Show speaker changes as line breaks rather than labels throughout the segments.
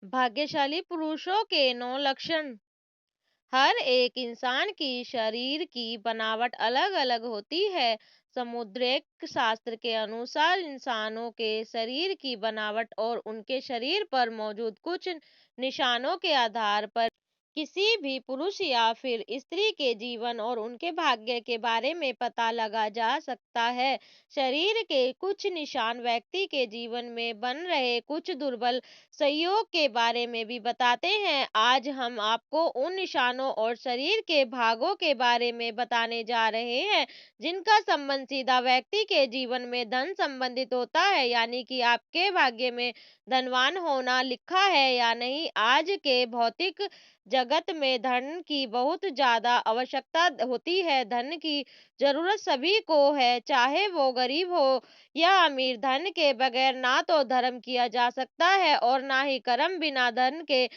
भाग्यशाली पुरुषों के 9 लक्षण। हर एक इंसान की शरीर की बनावट अलग-अलग होती है। समुद्रिक शास्त्र के अनुसार इंसानों के शरीर की बनावट और उनके शरीर पर मौजूद कुछ निशानों के आधार पर किसी भी पुरुष या फिर स्त्री के जीवन और उनके भाग्य के बारे में पता लगा जा सकता है। शरीर के कुछ निशान व्यक्ति के जीवन में बन रहे कुछ दुर्बल संयोग के बारे में भी बताते हैं। आज हम आपको उन निशानों और शरीर के भागों के बारे में बताने जा रहे हैं जिनका संबंध सीधा व्यक्ति के जीवन में धन संबंधित होता है, यानी कि आपके भाग्य में धनवान होना लिखा है या नहीं। आज के भौतिक जगत में धन की बहुत ज्यादा आवश्यकता होती है। धन की जरूरत सभी को है, चाहे वो गरीब हो या अमीर। धन के बगैर ना तो धर्म किया जा सकता है और ना ही कर्म। बिना धन के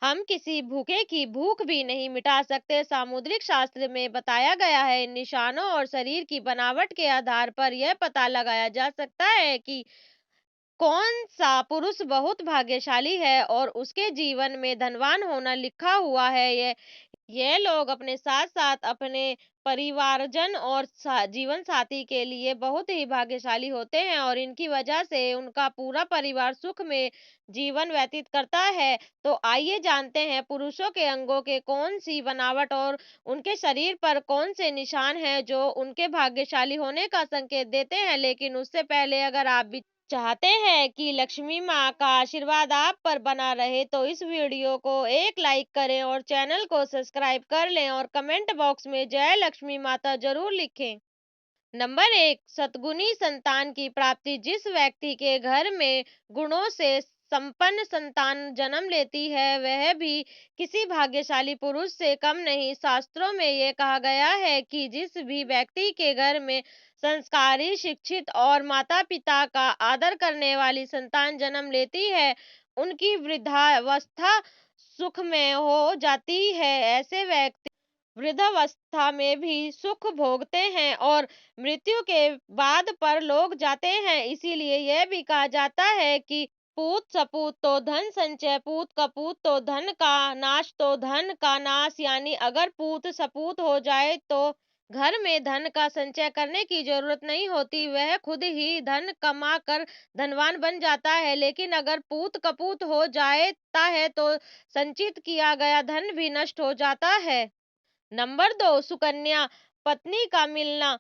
हम किसी भूखे की भूख भी नहीं मिटा सकते। सामुद्रिक शास्त्र में बताया गया है, इन निशानों और शरीर की बनावट के आधार पर यह पता लगाया जा सकता है कि कौन सा पुरुष बहुत भाग्यशाली है और उसके जीवन में धनवान होना लिखा हुआ है। ये लोग अपने साथ साथ अपने परिवारजन और जीवन साथी के लिए बहुत ही भाग्यशाली होते हैं और इनकी वजह से उनका पूरा परिवार सुख में जीवन व्यतीत करता है। तो आइए जानते हैं पुरुषों के अंगों के कौन सी बनावट और उनके शरीर पर कौन से निशान हैं जो उनके भाग्यशाली होने का संकेत देते हैं। लेकिन उससे पहले अगर आप भी चाहते हैं कि लक्ष्मी माँ का आशीर्वाद आप पर बना रहे तो इस वीडियो को एक लाइक करें और चैनल को सब्सक्राइब कर लें और कमेंट बॉक्स में जय लक्ष्मी माता जरूर लिखें। नंबर 1, सद्गुणी संतान की प्राप्ति। जिस व्यक्ति के घर में गुणों से संपन्न संतान जन्म लेती है वह भी किसी भाग्यशाली पुरुष से कम नहीं। शास्त्रों में ये कहा गया है कि जिस भी व्यक्ति के घर में संस्कारी, शिक्षित और माता पिता का आदर करने वाली संतान जन्म लेती है उनकी वृद्धावस्था सुखमय हो जाती है। ऐसे व्यक्ति वृद्धावस्था में भी सुख भोगते हैं और मृत्यु के बाद परलोक जाते हैं। इसीलिए यह भी कहा जाता है कि पूत सपूत तो धन संचय, पूत कपूत तो धन का नाश, तो धन का नाश। यानी अगर पूत सपूत हो जाए तो घर में धन का संचय करने की जरूरत नहीं होती, वह खुद ही धन कमा कर धनवान बन जाता है। लेकिन अगर पूत कपूत हो जाता है तो संचित किया गया धन भी नष्ट हो जाता है। नंबर 2, सुकन्या पत्नी का मिलना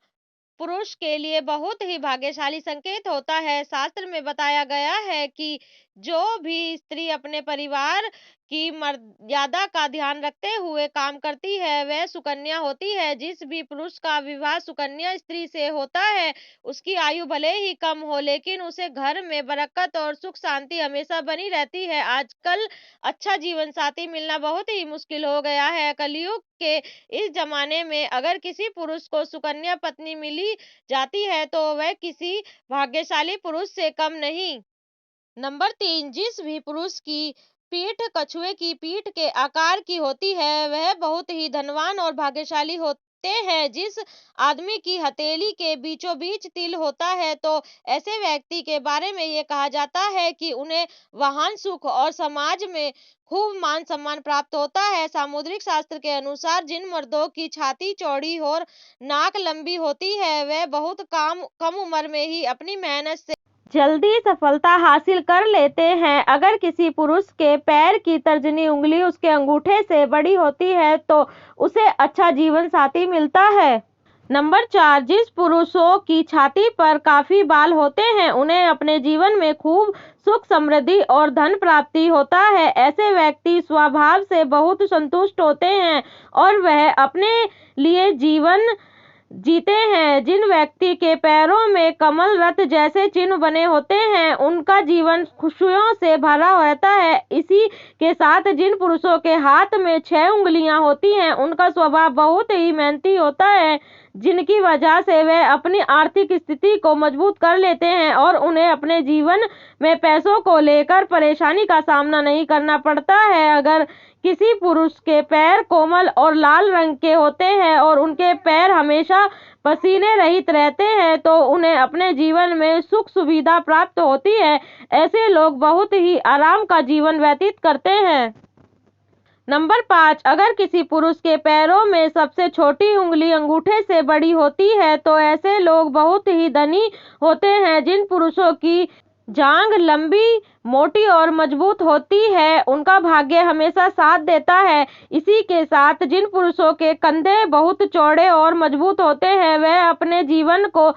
पुरुष के लिए बहुत ही भाग्यशाली संकेत होता है। शास्त्र में बताया गया है कि जो भी स्त्री अपने परिवार की मर्यादा का ध्यान रखते हुए काम करती है वह सुकन्या होती है। जिस भी पुरुष का विवाह सुकन्या स्त्री से होता है उसकी आयु भले ही कम हो लेकिन उसे घर में बरकत और सुख शांति हमेशा बनी रहती है। आजकल अच्छा जीवन साथी मिलना बहुत ही मुश्किल हो गया है। कलयुग के इस जमाने में अगर किसी पुरुष को सुकन्या पत्नी मिली जाती है तो वह किसी भाग्यशाली पुरुष से कम नहीं। नंबर 3, जिस भी पुरुष की पीठ कछुए की पीठ के आकार की होती है वह बहुत ही धनवान और भाग्यशाली होते हैं। जिस आदमी की हथेली के बीचों बीच तिल होता है तो ऐसे व्यक्ति के बारे में ये कहा जाता है कि उन्हें वाहन, सुख और समाज में खूब मान सम्मान प्राप्त होता है। सामुद्रिक शास्त्र के अनुसार जिन मर्दों की छाती चौड़ी और नाक लंबी होती है वह बहुत कम उम्र में ही अपनी मेहनत से जल्दी सफलता हासिल कर लेते हैं। अगर किसी पुरुष के पैर की तर्जनी उंगली उसके अंगूठे से बड़ी होती है तो उसे अच्छा जीवन साथी मिलता है। नंबर 4, जिस पुरुषों की छाती पर काफी बाल होते हैं उन्हें अपने जीवन में खूब सुख, समृद्धि और धन प्राप्ति होता है। ऐसे व्यक्ति स्वभाव से बहुत संतुष्ट होते हैं और वह अपने लिए जीवन जीते हैं। जिन व्यक्ति के पैरों में कमल रथ जैसे चिन्ह बने होते हैं उनका जीवन खुशियों से भरा रहता है। इसी के साथ जिन पुरुषों के हाथ में 6 उंगलियां होती हैं उनका स्वभाव बहुत ही मेहनती होता है। जिनकी वजह से वे अपनी आर्थिक स्थिति को मजबूत कर लेते हैं और उन्हें अपने जीवन में पैसों को लेकर परेशानी का सामना नहीं करना पड़ता है। अगर किसी पुरुष के पैर कोमल और लाल रंग के होते हैं और उनके पैर हमेशा पसीने रहित रहते हैं तो उन्हें अपने जीवन में सुख सुविधा प्राप्त होती है। ऐसे लोग बहुत ही आराम का जीवन व्यतीत करते हैं। नंबर 5, अगर किसी पुरुष के पैरों में सबसे छोटी उंगली अंगूठे से बड़ी होती है तो ऐसे लोग बहुत ही धनी होते हैं। जिन पुरुषों की जांघ लंबी, मोटी और मजबूत होती है उनका भाग्य हमेशा साथ देता है। इसी के साथ जिन पुरुषों के कंधे बहुत चौड़े और मजबूत होते हैं वह अपने जीवन को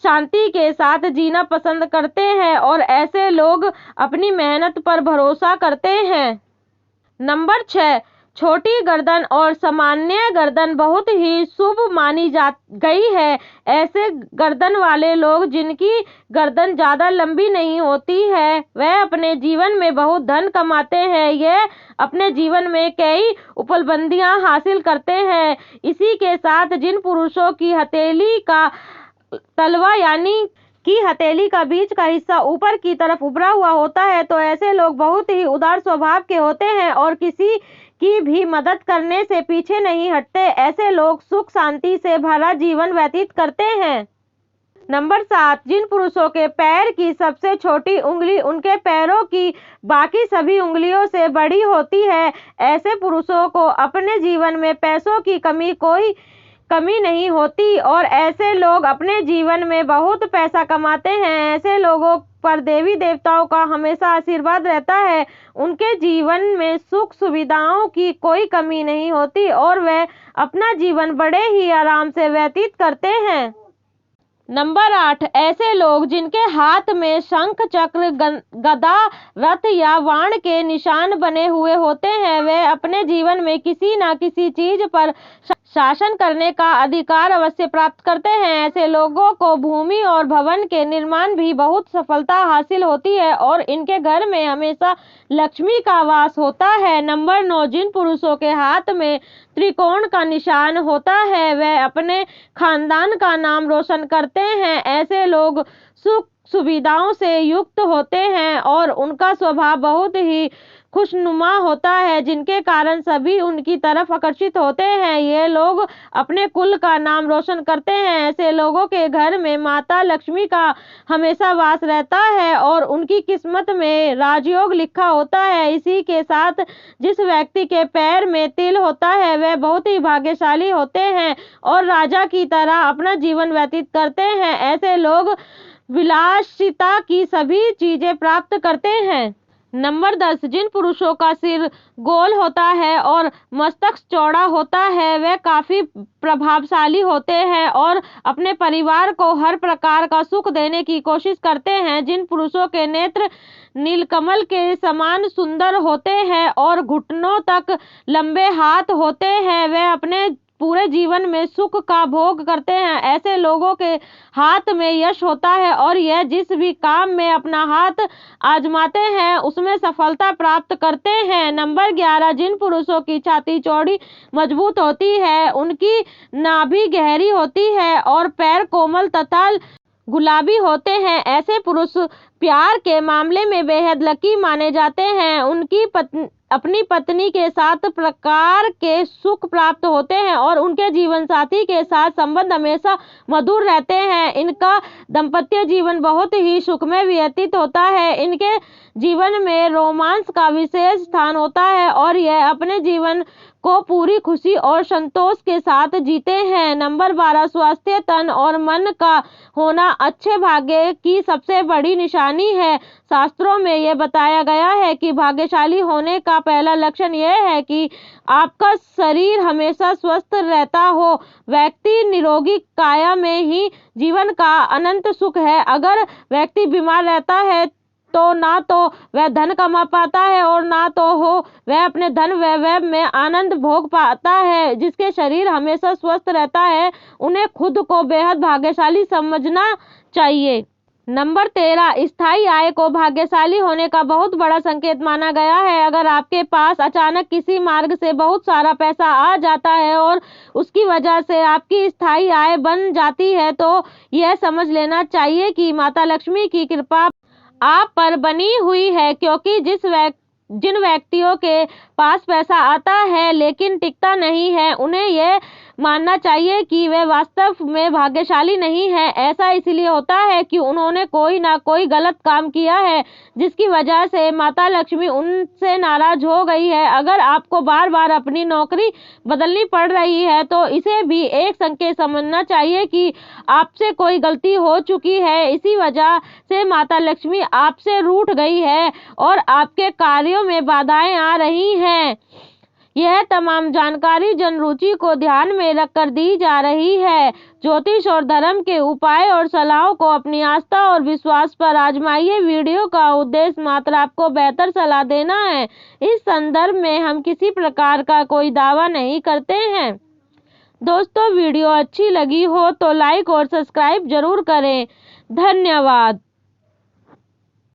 शांति के साथ जीना पसंद करते हैं और ऐसे लोग अपनी मेहनत पर भरोसा करते हैं। नंबर 6, छोटी गर्दन और सामान्य गर्दन बहुत ही शुभ मानी जा गई है। ऐसे गर्दन वाले लोग जिनकी गर्दन ज्यादा लंबी नहीं होती है वह अपने जीवन में बहुत धन कमाते हैं। यह अपने जीवन में कई उपलब्धियां हासिल करते हैं। इसी के साथ जिन पुरुषों की हथेली का तलवा यानी कि हथेली का बीच का हिस्सा ऊपर की तरफ उभरा हुआ होता है तो ऐसे लोग बहुत ही उदार स्वभाव के होते हैं और किसी की भी मदद करने से पीछे नहीं हटते। ऐसे लोग सुख शांति से भरा जीवन व्यतीत करते हैं। नंबर 7, जिन पुरुषों के पैर की सबसे छोटी उंगली उनके पैरों की बाकी सभी उंगलियों से बड़ी होती है ऐसे पुरुषों को अपने जीवन में पैसों की कोई कमी नहीं होती और ऐसे लोग अपने जीवन में बहुत पैसा कमाते हैं। ऐसे लोगों पर देवी देवताओं का हमेशा आशीर्वाद रहता है। उनके जीवन में सुख सुविधाओं की कोई कमी नहीं होती और वे अपना जीवन बड़े ही आराम से व्यतीत करते हैं। नंबर 8, ऐसे लोग जिनके हाथ में शंख, चक्र, गदा, रथ या वाण के निशान बने हुए होते हैं वे अपने जीवन में किसी न किसी चीज पर शासन करने का अधिकार अवश्य प्राप्त करते हैं। ऐसे लोगों को भूमि और भवन के निर्माण भी बहुत सफलता हासिल होती है और इनके घर में हमेशा लक्ष्मी का वास होता है। नंबर 9, जिन पुरुषों के हाथ में त्रिकोण का निशान होता है वह अपने खानदान का नाम रोशन करते हैं। ऐसे लोग सुख सुविधाओं से युक्त होते हैं और उनका स्वभाव बहुत ही खुशनुमा होता है जिनके कारण सभी उनकी तरफ आकर्षित होते हैं। ये लोग अपने कुल का नाम रोशन करते हैं। ऐसे लोगों के घर में माता लक्ष्मी का हमेशा वास रहता है और उनकी किस्मत में राजयोग लिखा होता है। इसी के साथ जिस व्यक्ति के पैर में तिल होता है वह बहुत ही भाग्यशाली होते हैं और राजा की तरह अपना जीवन व्यतीत करते हैं। ऐसे लोग विलासिता की सभी चीजें प्राप्त करते हैं। नंबर 10, जिन पुरुषों का सिर गोल होता है और मस्तक चौड़ा होता है वे काफी प्रभावशाली होते हैं और अपने परिवार को हर प्रकार का सुख देने की कोशिश करते हैं। जिन पुरुषों के नेत्र नीलकमल के समान सुंदर होते हैं और घुटनों तक लंबे हाथ होते हैं वे अपने पूरे जीवन में सुख का भोग करते हैं। ऐसे लोगों के हाथ में यश होता है और यह जिस भी काम में अपना हाथ आजमाते हैं उसमें सफलता प्राप्त करते हैं। नंबर 11, जिन पुरुषों की छाती चौड़ी मजबूत होती है, उनकी नाभि गहरी होती है और पैर कोमल तथा गुलाबी होते हैं, ऐसे पुरुष प्यार के मामले में बेहद लकी माने जाते हैं। उनकी अपनी पत्नी के साथ प्रकार के सुख प्राप्त होते हैं और उनके जीवन साथी के साथ संबंध हमेशा मधुर रहते हैं। इनका दाम्पत्य जीवन बहुत ही सुखमय व्यतीत होता है। इनके जीवन में रोमांस का विशेष स्थान होता है और यह अपने जीवन को पूरी खुशी और संतोष के साथ जीते हैं। नंबर 12, स्वास्थ्य तन और मन का होना अच्छे भाग्य की सबसे बड़ी निशानी है। शास्त्रों में यह बताया गया है कि भाग्यशाली होने का पहला लक्षण यह है कि आपका शरीर हमेशा स्वस्थ रहता हो। व्यक्ति निरोगी काया में ही जीवन का अनंत सुख है। अगर व्यक्ति बीमार रहता है तो ना तो वह धन कमा पाता है और ना तो वह अपने धन वैभव में आनंद भोग पाता है। जिसके शरीर हमेशा स्वस्थ रहता है उन्हें खुद को बेहद भाग्यशाली समझना चाहिए। नंबर 13, स्थायी आय को भाग्यशाली होने का बहुत बड़ा संकेत माना गया है। अगर आपके पास अचानक किसी मार्ग से बहुत सारा पैसा आ जाता है और उसकी वजह से आपकी स्थायी आय बन जाती है, तो यह समझ लेना चाहिए कि माता लक्ष्मी की कृपा आप पर बनी हुई है, क्योंकि जिन व्यक्तियों के पास पैसा आता है लेकिन टिकता नहीं है, उन्हें यह मानना चाहिए कि वे वास्तव में भाग्यशाली नहीं है। ऐसा इसलिए होता है कि उन्होंने कोई ना कोई गलत काम किया है, जिसकी वजह से माता लक्ष्मी उनसे नाराज हो गई है। अगर आपको बार बार अपनी नौकरी बदलनी पड़ रही है, तो इसे भी एक संकेत समझना चाहिए कि आपसे कोई गलती हो चुकी है। इसी वजह से माता लक्ष्मी आपसे रूठ गई है और आपके कार्यों में बाधाएं आ रही हैं। यह तमाम जानकारी जनरुचि को ध्यान में रखकर दी जा रही है। ज्योतिष और धर्म के उपाय और सलाहों को अपनी आस्था और विश्वास पर आजमाइए। वीडियो का उद्देश्य मात्र आपको बेहतर सलाह देना है। इस संदर्भ में हम किसी प्रकार का कोई दावा नहीं करते हैं। दोस्तों, वीडियो अच्छी लगी हो तो लाइक और सब्सक्राइब जरूर करें। धन्यवाद।